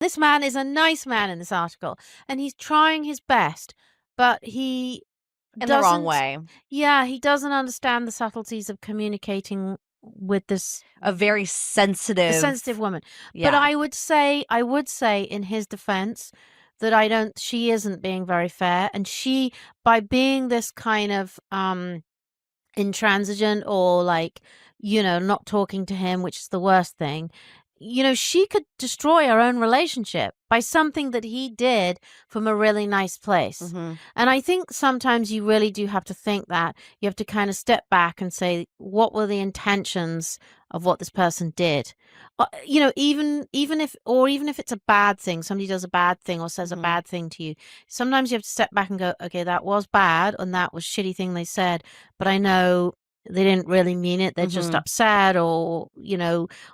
This man is a nice man in this article, and he's trying his best, but he In the wrong doesn't, way. yeah, he doesn't understand the subtleties of communicating with this A very a sensitive sensitive. woman. But Yeah. I would say in his defense that she isn't being very fair, and she, by being this kind of intransigent or like, not talking to him, which is the worst thing, she could destroy her own relationship by something that he did from a really nice place. Hmm. And I think sometimes you really do have to think that. You have to kind of step back and say, what were the intentions of what this person did? Even if it's a bad thing, somebody does a bad thing or says a Hmm. bad thing to you, sometimes you have to step back and go, okay, that was bad and that was shitty thing they said, but I know they didn't really mean it. They're just Hmm. upset, or,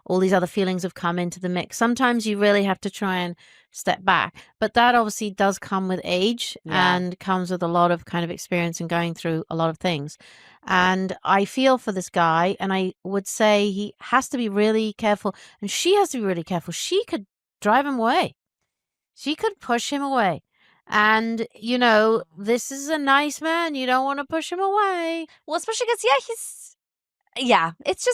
all these other feelings have come into the mix. Sometimes you really have to try and step back. But that obviously does come with age Yeah. and comes with a lot of kind of experience and going through a lot of things. And I feel for this guy, and I would say he has to be really careful, and she has to be really careful. She could drive him away. She could push him away. And, this is a nice man. You don't want to push him away. Well, especially because it's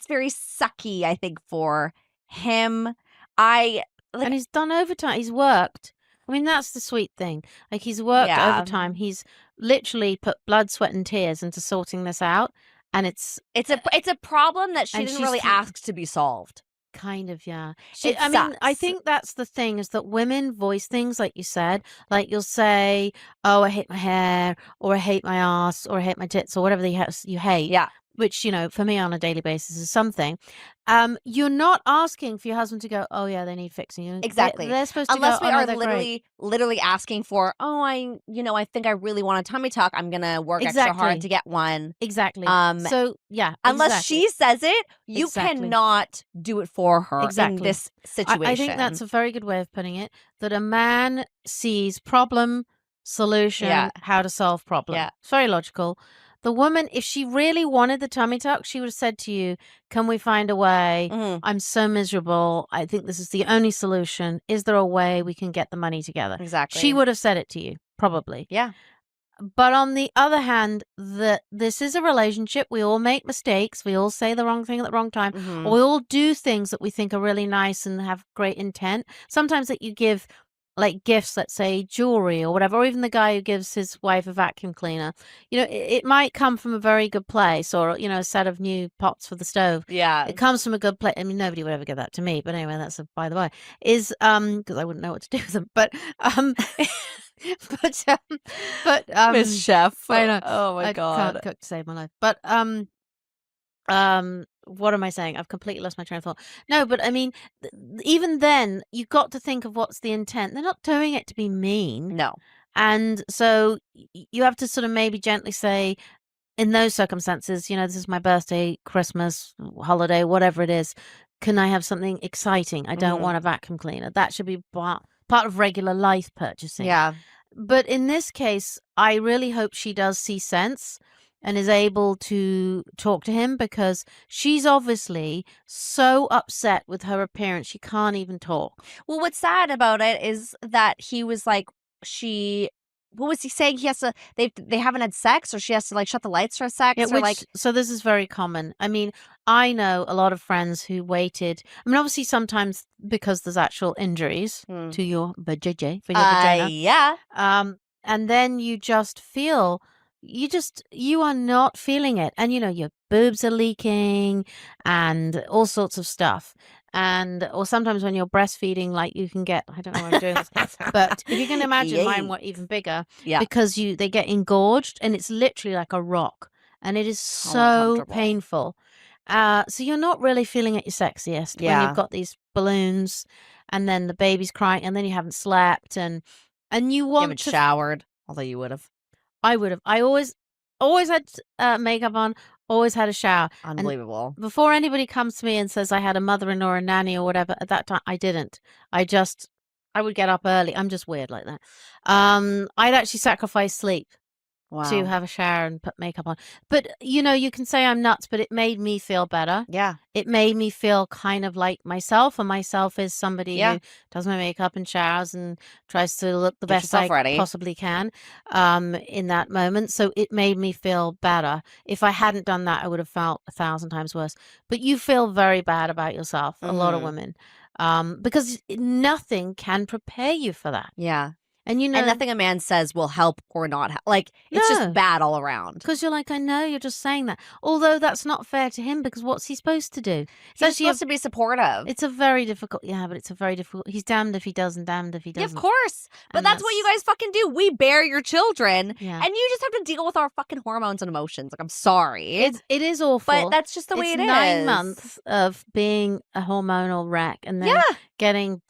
very sucky, I think, for him. I like And he's done overtime. He's worked. I mean, that's the sweet thing. Like, he's worked Yeah. overtime. He's literally put blood, sweat, and tears into sorting this out. And It's a problem that she and didn't really ask to be solved. kind of, yeah. It I mean, I sucks. think that's the thing, is that women voice things like you said. Like, you'll say, "Oh, I hate my hair," or "I hate my ass," or "I hate my tits," or whatever you hate. Yeah, Which, for me on a daily basis is something. You're not asking for your husband to go, "Oh yeah, they need fixing." exactly. They're supposed to go, Unless we "Oh no, are they're great." literally asking for, oh, I think I really want a tummy tuck. I'm gonna work extra hard Exactly. to get one. Exactly. Um, So, yeah, Unless exactly. she says it, you Exactly. cannot do it for her in Exactly. this I think that's situation. a very good way of putting it, that a man sees problem, Yeah, solution, how to solve problem. yeah. It's very logical. The woman, if she really wanted the tummy tuck, she would have said to you, "Can we find a way? Hmm. I'm so miserable. I think this is the only solution. Is there a way we can get the money together?" She Exactly. would have said it to you, probably. Yeah. But on the other hand, this is a relationship. We all make mistakes. We all say the wrong thing at the wrong time, or Hmm. we all do things that we think are really nice and have great intent. Sometimes that you give like gifts, let's say jewelry or whatever, or even the guy who gives his wife a vacuum cleaner. It might come from a very good place, or a set of new pots for the stove. Yeah. It comes from a good place. I mean, nobody would ever give that to me, but anyway, that's a by the way. Is because I wouldn't know what to do with them, but but Miss Chef. I know Oh my I can't God. cook to save my life. But what am I saying? I've completely lost my train of thought. No, but I mean, even then, you've got to think of what's the intent. They're not doing it to be mean, No. and so you have to sort of maybe gently say, in those circumstances, this is my birthday, Christmas, holiday, whatever it is. Can I have something exciting? I don't Hmm. want a vacuum cleaner. That should be part of regular life purchasing. Yeah. But in this case, I really hope she does see sense and is able to talk to him, because she's obviously so upset with her appearance she can't even talk. Well, what's sad about it is that he was like, she. What was he saying? He has to. They haven't had sex, or she has to like shut the lights for Yeah, sex, or like. which so this is very common. I mean, I know a lot of friends who waited. I mean, obviously sometimes because there's actual injuries Hmm. to your vajayjay, for your vagina. Yeah. And then you are not feeling it. And your boobs are leaking and all sorts of stuff. And or sometimes when you're breastfeeding, like you can get, I don't know why I'm doing this, but if you can imagine, mine Yay. were even bigger, Yeah. because they get engorged and it's literally like a rock, and it is How so uncomfortable. painful. So you're not really feeling at your sexiest when you've Yeah. got these balloons, and then the baby's crying, and then you haven't slept, and you You want haven't to. showered, although you would have. I would have. I always had makeup on, always had a shower. And Unbelievable. before anybody comes to me and says I had a mother-in-law or a nanny or whatever, at that time I didn't. I would get up early. I'm just weird like that. I'd actually sacrifice sleep to Wow. have a shower and put makeup on. But, you can say I'm nuts, but it made me feel better. Yeah. It made me feel kind of like myself, and myself is somebody Yeah. who does my makeup and showers and tries to look the Get best yourself I ready. possibly can in that moment. So it made me feel better. If I hadn't done that, I would have felt 1,000 times worse. But you feel very bad about yourself, a lot of women, because nothing can prepare you for that. Yeah. And And nothing a man says will help or not help. Like, it's just No. bad all around. Because you're like, I know, you're just saying that. Although that's not fair to him, because what's he supposed to do? It's He's actually supposed to be supportive. it's a very difficult, but it's a very difficult. He's damned if he does and damned if he Yeah, of doesn't. course. But And that's what you guys fucking do. We bear your children, Yeah. and you just have to deal with our fucking hormones and emotions. Like, I'm sorry. It is awful. But that's just the way it is. 9 months of being a hormonal wreck and then getting,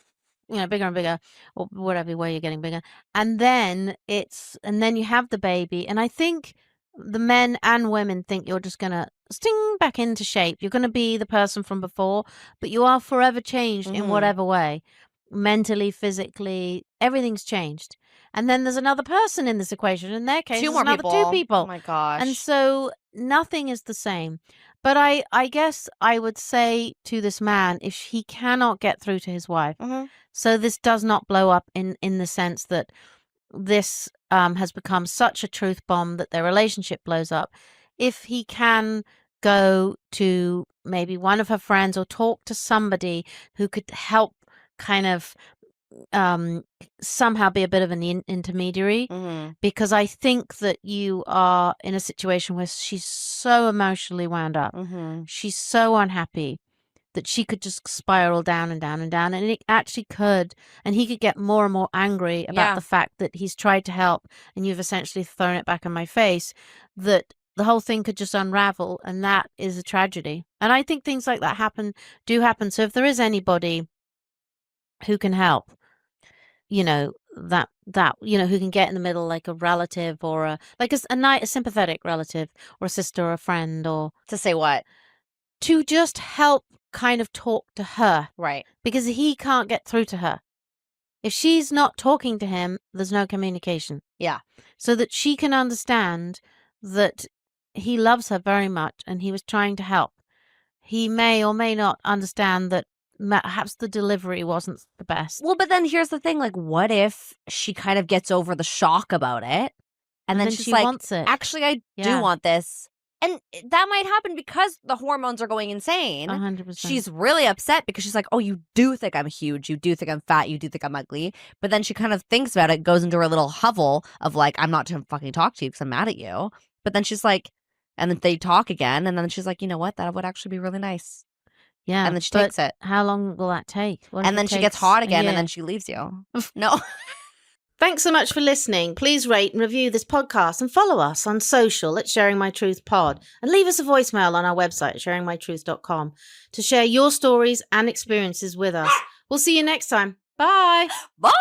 bigger and bigger, or whatever way you're getting bigger. And then you have the baby. And I think the men and women think you're just going to sting back into shape. You're going to be the person from before, but you are forever changed in whatever way. Mentally, physically, everything's changed. And then there's another person in this equation. In their case, there's another 2 people. Oh my gosh. And so nothing is the same. But I guess I would say to this man, if he cannot get through to his wife, so this does not blow up in the sense that this has become such a truth bomb that their relationship blows up. If he can go to maybe one of her friends or talk to somebody who could help kind of somehow be a bit of an intermediary, because I think that you are in a situation where she's so emotionally wound up. She's so unhappy that she could just spiral down and down and down, and it actually could, and he could get more and more angry about the fact that he's tried to help and you've essentially thrown it back in my face, that the whole thing could just unravel, and that is a tragedy. And I think things like that do happen. So if there is anybody who can help, who can get in the middle, like a relative or a sympathetic relative or a sister or a friend, or to say what? To just help kind of talk to her. Right. Because he can't get through to her. If she's not talking to him, there's no communication. Yeah. So that she can understand that he loves her very much and he was trying to help. He may or may not understand that perhaps the delivery wasn't the best. Well, but then here's the thing. Like, what if she kind of gets over the shock about it? And then she's she like, wants it. Actually, I do want this. And that might happen because the hormones are going insane. 100%. She's really upset because she's like, oh, you do think I'm huge. You do think I'm fat. You do think I'm ugly. But then she kind of thinks about it, goes into her little hovel of like, I'm not going to fucking talk to you because I'm mad at you. But then she's like, and then they talk again. And then she's like, you know what? That would actually be really nice. Yeah. And then she takes it. How long will that take? And then she gets hot again and then she leaves you. No. Thanks so much for listening. Please rate and review this podcast and follow us on social at Sharing My Truth Pod, and leave us a voicemail on our website at sharingmytruth.com to share your stories and experiences with us. We'll see you next time. Bye. Bye.